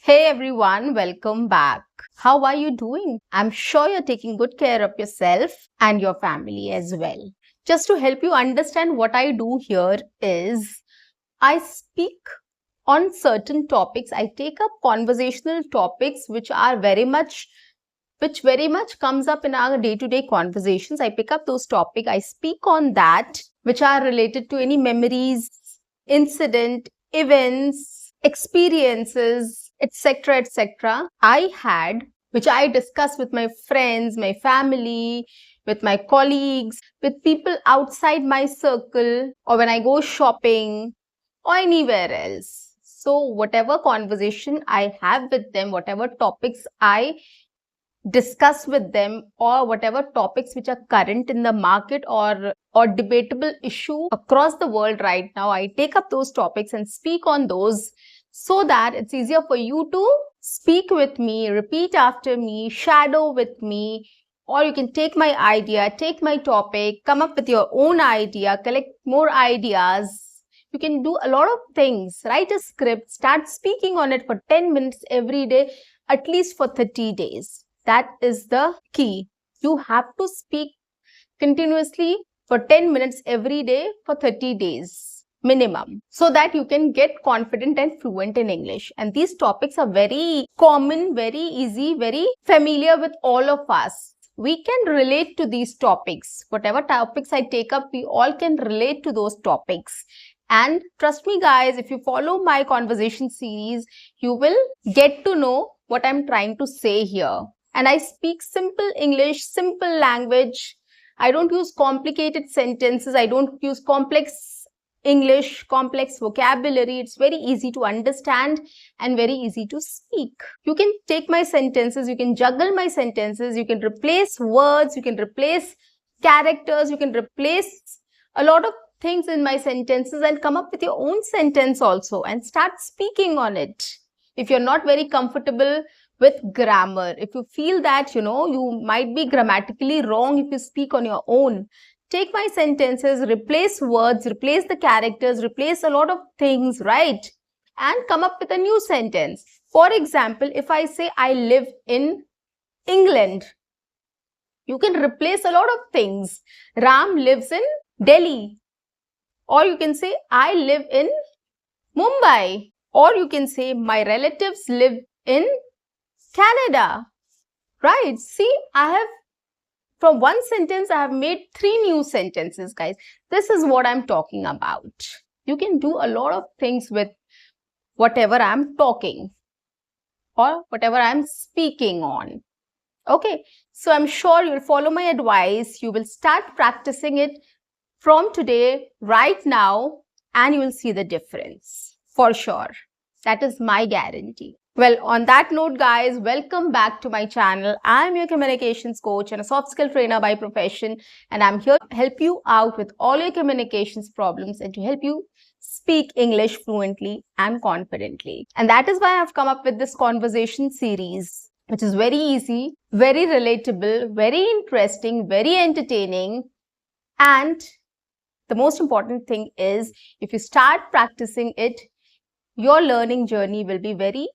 Hey everyone, welcome back. How are you doing? I'm sure you're taking good care of yourself and your family as well. Just to help you understand what I do here is I speak on certain topics. I take up conversational topics which very much comes up in our day-to-day conversations. I pick up those topics, I speak on that, which are related to any memories, incident, events, experiences, etc., etc. I had, which I discuss with my friends, my family, with my colleagues, with people outside my circle, or when I go shopping, or anywhere else. So, whatever conversation I have with them, whatever topics I discuss with them, or whatever topics which are current in the market or debatable issue across the world right now, I take up those topics and speak on those so that it's easier for you to speak with me, repeat after me, shadow with me, or you can take my idea, take my topic, come up with your own idea, collect more ideas. You can do a lot of things. Write a script, start speaking on it for 10 minutes every day, at least for 30 days. That is the key. You have to speak continuously for 10 minutes every day for 30 days minimum, so that you can get confident and fluent in English. And these topics are very common, very easy, very familiar with all of us. We can relate to these topics. Whatever topics I take up, we all can relate to those topics. And trust me guys, if you follow my conversation series, you will get to know what I'm trying to say here. And I speak simple English, simple language. I don't use complicated sentences. I don't use complex English, complex vocabulary. It's very easy to understand and very easy to speak. You can take my sentences, you can juggle my sentences, you can replace words, you can replace characters, you can replace a lot of things in my sentences and come up with your own sentence also and start speaking on it. If you're not very comfortable with grammar, if you feel that you might be grammatically wrong if you speak on your own, take my sentences, replace words, replace the characters, replace a lot of things, right? And come up with a new sentence. For example, if I say I live in England, you can replace a lot of things. Ram lives in Delhi. Or you can say I live in Mumbai. Or you can say my relatives live in Canada, right? See, from one sentence, I have made 3 new sentences, guys. This is what I'm talking about. You can do a lot of things with whatever I'm talking or whatever I'm speaking on. Okay, so I'm sure you'll follow my advice. You will start practicing it from today, right now, and you will see the difference for sure. That is my guarantee. Well, on that note, guys, welcome back to my channel. I'm your communications coach and a soft skill trainer by profession, and I'm here to help you out with all your communications problems and to help you speak English fluently and confidently. And that is why I've come up with this conversation series, which is very easy, very relatable, very interesting, very entertaining. And the most important thing is, if you start practicing it, your learning journey will be very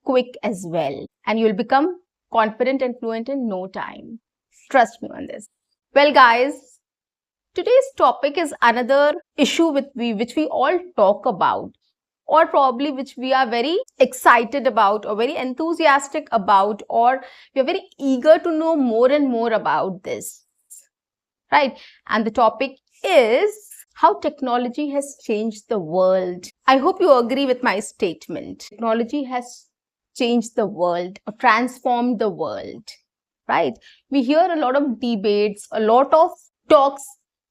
quick as well, and you will become confident and fluent in no time. Trust me on this. Well, guys, today's topic is another issue which we all talk about, or probably which we are very excited about or very enthusiastic about, or we are very eager to know more and more about this, right? And the topic is how technology has changed the world. I hope you agree with my statement. Technology has changed the world or transformed the world, right? We hear a lot of debates, a lot of talks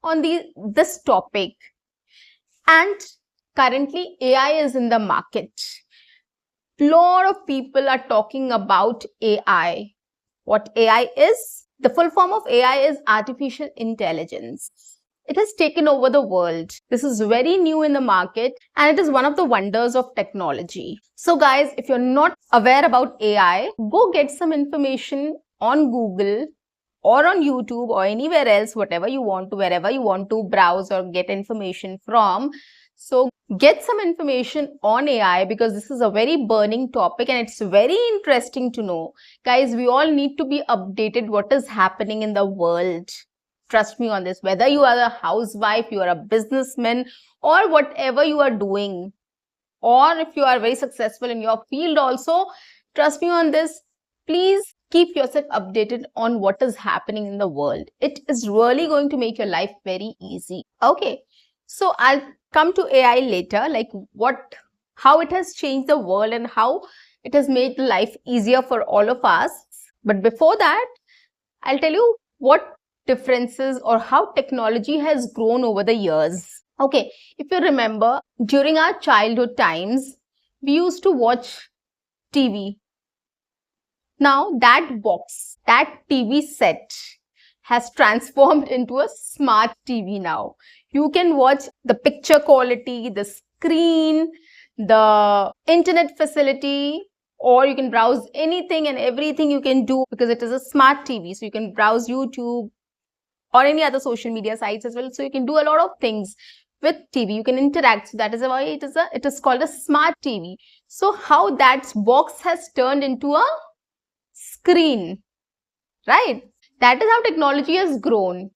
on this topic. And currently AI is in the market. A lot of people are talking about AI. What AI is? The full form of AI is artificial intelligence. It has taken over the world. This is very new in the market and it is one of the wonders of technology. So guys, if you're not aware about AI, go get some information on Google or on YouTube or anywhere else, whatever you want to, wherever you want to browse or get information from. So get some information on AI because this is a very burning topic and it's very interesting to know. Guys, we all need to be updated what is happening in the world. Trust me on this. Whether you are a housewife, you are a businessman, or whatever you are doing, or if you are very successful in your field also, trust me on this. Please keep yourself updated on what is happening in the world. It is really going to make your life very easy. Okay, so I'll come to AI later, like how it has changed the world and how it has made life easier for all of us. But before that, I'll tell you what differences or how technology has grown over the years. Okay, if you remember, during our childhood times, we used to watch TV. Now that box, that TV set has transformed into a smart TV now. You can watch the picture quality, the screen, the internet facility, or you can browse anything and everything you can do because it is a smart TV. So you can browse YouTube or any other social media sites as well. So you can do a lot of things with TV. You can interact. So that is why it is called a smart TV. So how that box has turned into a screen, right? That is how technology has grown.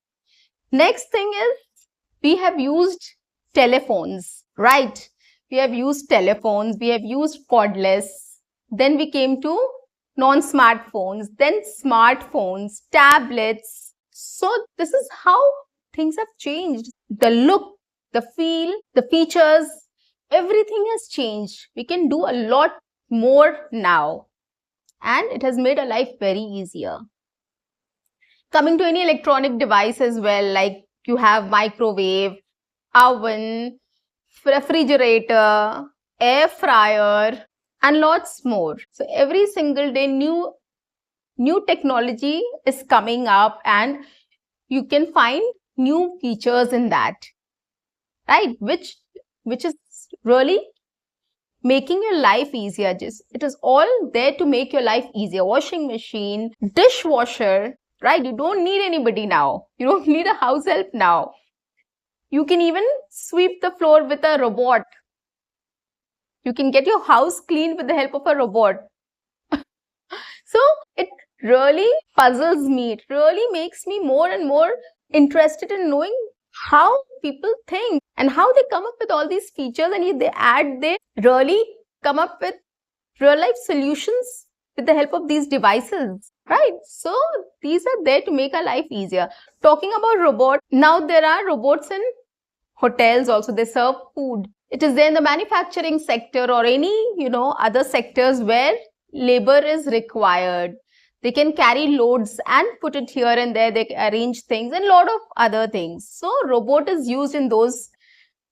Next thing is we have used telephones, right? We have used telephones, we have used cordless. Then we came to non-smartphones, then smartphones, tablets. So this is how things have changed. The look, the feel, the features, everything has changed. We can do a lot more now. And it has made our life very easier. Coming to any electronic device as well, like you have microwave, oven, refrigerator, air fryer, and lots more. So every single day new technology is coming up and you can find new features in that, right? Which is really making your life easier. Just it is all there to make your life easier. Washing machine, dishwasher, right? You don't need anybody now. You don't need a house help now. You can even sweep the floor with a robot. You can get your house cleaned with the help of a robot. So it really puzzles me. It really makes me more and more interested in knowing how people think and how they come up with all these features, and they really come up with real life solutions with the help of these devices, right? So these are there to make our life easier. Talking about robots, now there are robots in hotels also. They serve food. It is there in the manufacturing sector or any, other sectors where labor is required. They can carry loads and put it here and there. They arrange things and a lot of other things. So robot is used in those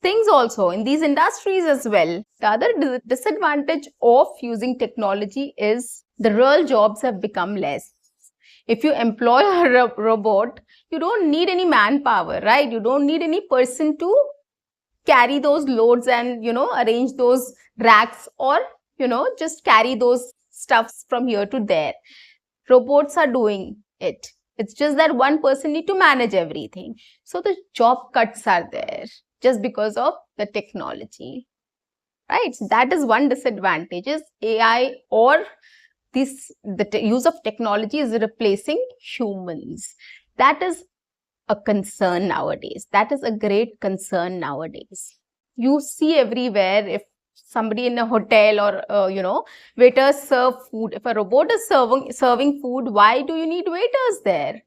things also, in these industries as well. The other disadvantage of using technology is the real jobs have become less. If you employ a robot, you don't need any manpower, right? You don't need any person to carry those loads and, arrange those racks or, just carry those stuffs from here to there. Robots are doing it. It's just that one person need to manage everything. So the job cuts are there just because of the technology, right? So that is one disadvantage is AI or the use of technology is replacing humans. That is a concern nowadays. That is a great concern nowadays. You see everywhere, if somebody in a hotel or, waiters serve food. If a robot is serving food, why do you need waiters there?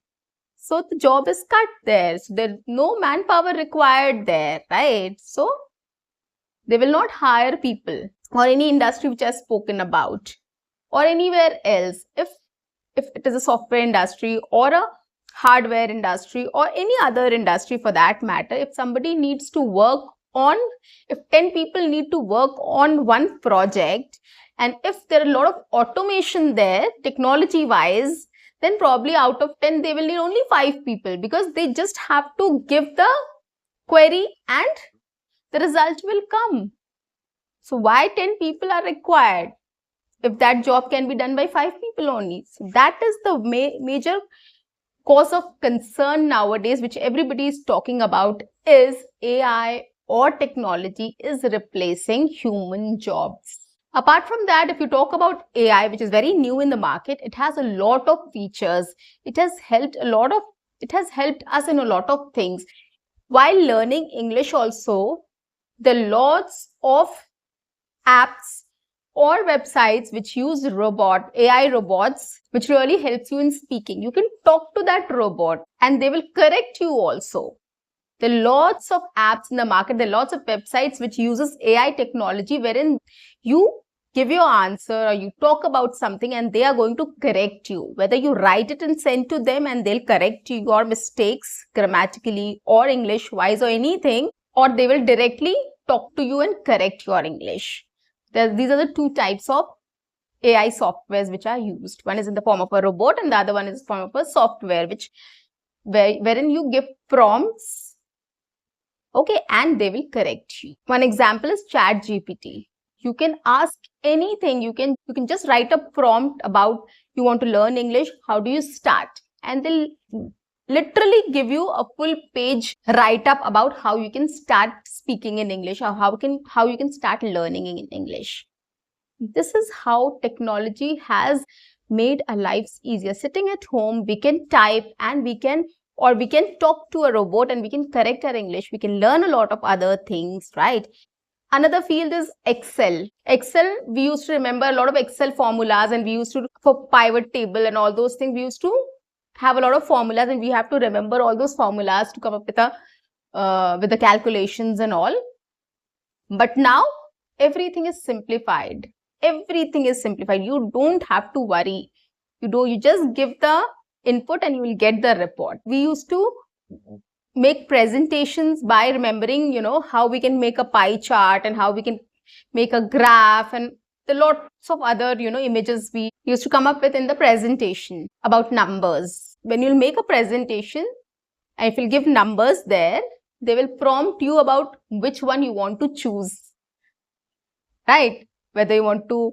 So the job is cut there. So there's no manpower required there, right? So they will not hire people or any industry which I've spoken about or anywhere else. If it is a software industry or a hardware industry or any other industry for that matter, if somebody needs to work on, if 10 people need to work on one project, and if there are a lot of automation there, technology wise, then probably out of 10, they will need only 5 people because they just have to give the query and the result will come. So why 10 people are required if that job can be done by 5 people only? So that is the major cause of concern nowadays, which everybody is talking about, is AI or technology is replacing human jobs. Apart from that, if you talk about AI, which is very new in the market, it has a lot of features. It has helped us in a lot of things. While learning English also, there are lots of apps or websites which use AI robots, which really helps you in speaking. You can talk to that robot and they will correct you also. There are lots of apps in the market. There are lots of websites which uses AI technology wherein you give your answer or you talk about something and they are going to correct you. Whether you write it and send to them and they'll correct you your mistakes grammatically or English wise or anything, or they will directly talk to you and correct your English. These are the two types of AI softwares which are used. One is in the form of a robot and the other one is in the form of a software wherein you give prompts, okay, and they will correct you. One example is ChatGPT. You can ask anything. You can just write a prompt about you want to learn English. How do you start? And they'll literally give you a full page write up about how you can start speaking in English or how you can start learning in English. This is how technology has made our lives easier. Sitting at home, we can type and we can talk to a robot and we can correct our English. We can learn a lot of other things, right? Another field is Excel. Excel, we used to remember a lot of Excel formulas, and we used to, for pivot table and all those things, we used to have a lot of formulas and we have to remember all those formulas to come up with the calculations and all. But now everything is simplified. Everything is simplified. You don't have to worry. You just give the input and you will get the report. We used to make presentations by remembering, how we can make a pie chart and how we can make a graph and the lots of other, images we used to come up with in the presentation about numbers. When you'll make a presentation and if you'll give numbers there, they will prompt you about which one you want to choose, right? Whether you want to,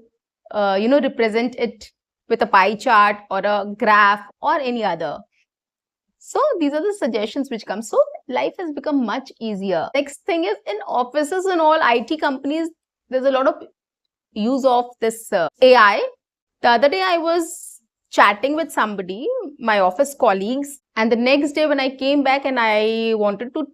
represent it with a pie chart or a graph or any other. So these are the suggestions which come. So life has become much easier. Next thing is in offices and all IT companies, there's a lot of use of this AI. The other day I was chatting with somebody, my office colleagues, and the next day when I came back and I wanted to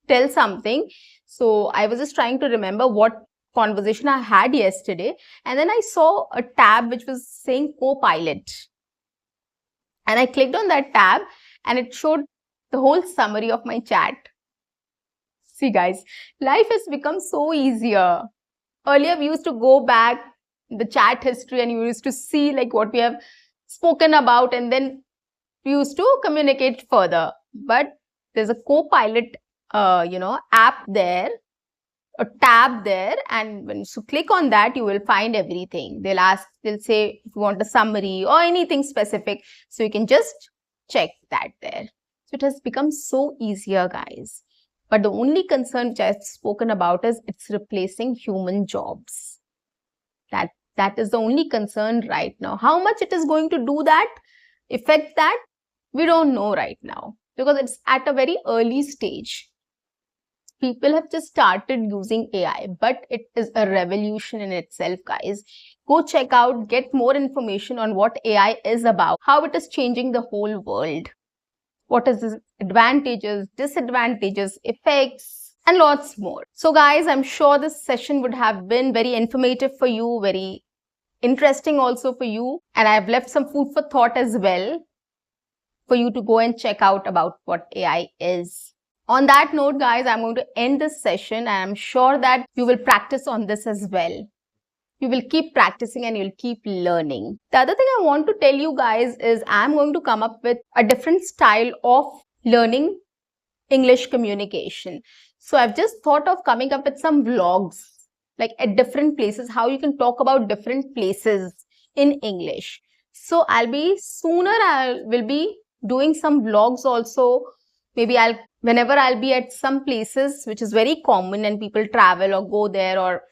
tell something, so I was just trying to remember what conversation I had yesterday, and then I saw a tab which was saying Copilot, and I clicked on that tab and it showed the whole summary of my chat. See guys, life has become so easier. Earlier we used to go back the chat history and you used to see like what we have spoken about and then we used to communicate further. But there's a Copilot app there, a tab there, and when you click on that you will find everything. They'll say if you want a summary or anything specific, so you can just check that there. So it has become so easier, guys. But the only concern which I've spoken about is it's replacing human jobs. That is the only concern right now. How much it is going to do that, affect that, we don't know right now because it's at a very early stage. People have just started using AI, but it is a revolution in itself, guys. Go check out, get more information on what AI is about, how it is changing the whole world. What is its advantages, disadvantages, effects, and lots more. So guys, I'm sure this session would have been very informative for you, very interesting also for you. And I've left some food for thought as well for you to go and check out about what AI is. On that note, guys, I'm going to end this session and I'm sure that you will practice on this as well. You will keep practicing and you'll keep learning. The other thing I want to tell you guys is I'm going to come up with a different style of learning English communication. So I've just thought of coming up with some vlogs, like at different places, how you can talk about different places in English. So I will be doing some vlogs also. Maybe whenever I'll be at some places which is very common and people travel or go there or,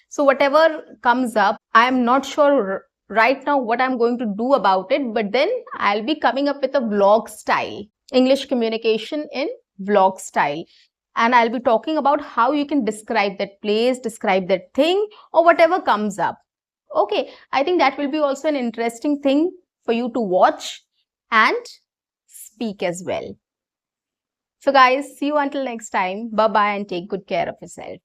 so whatever comes up, I am not sure right now what I'm going to do about it, but then I'll be coming up with a vlog style, English communication in vlog style. and I'll be talking about how you can describe that place, describe that thing, or whatever comes up. Okay, I think that will be also an interesting thing for you to watch and speak as well. So guys, see you until next time. Bye bye and take good care of yourself.